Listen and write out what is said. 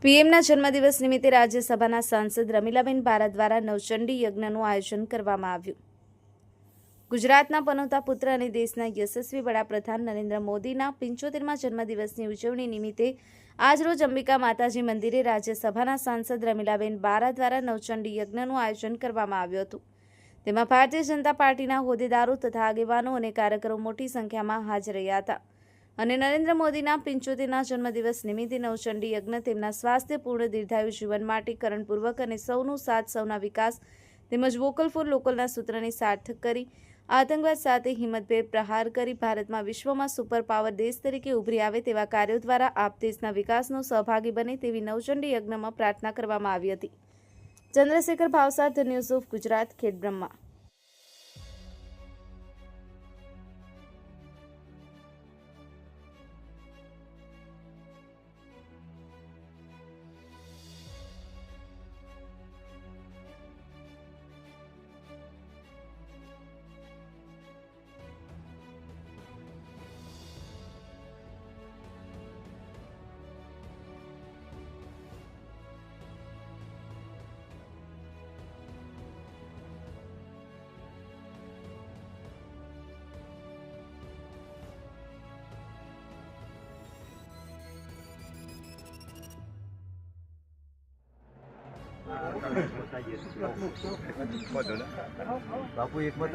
પીએમના જન્મદિવસ નિમિત્તે રાજ્યસભાના સાંસદ રમીલાબેન બારા દ્વારા નવચંડી યજ્ઞનું આયોજન કરવામાં આવ્યું। ગુજરાતના પનોતા પુત્ર અને દેશના યશસ્વી વડાપ્રધાન નરેન્દ્ર મોદીના 75મા જન્મદિવસની ઉજવણી નિમિત્તે આજરોજ અંબિકા માતાજી મંદિરે રાજ્યસભાના સાંસદ રમીલાબેન બારા દ્વારા નવચંડી યજ્ઞનું આયોજન કરવામાં આવ્યું હતું। તેમાં ભારતીય જનતા પાર્ટીના હોદ્દેદારો તથા આગેવાનો અને કાર્યકરો મોટી સંખ્યામાં હાજર રહ્યા હતા અને નરેન્દ્ર મોદીના 75ના જન્મદિવસ નિમિત્તે નવચંડી યજ્ઞ તેમના સ્વાસ્થ્યપૂર્ણ દીર્ઘાયુ જીવન માટે કરણપૂર્વક અને સૌનો સાથ સૌના વિકાસ તેમજ વોકલ ફોર લોકલના સૂત્રને સાર્થક કરી આતંકવાદ સાથે હિંમતભેર પ્રહાર કરી ભારતમાં વિશ્વમાં સુપર પાવર દેશ તરીકે ઉભરી આવે તેવા કાર્યો દ્વારા આપ દેશના વિકાસનો સહભાગી બને તેવી નવચંડી યજ્ઞમાં પ્રાર્થના કરવામાં આવી હતી। Chandrashekhar Bhavsar, the news of Gujarat, Khedbrahma. બાપુ એક મત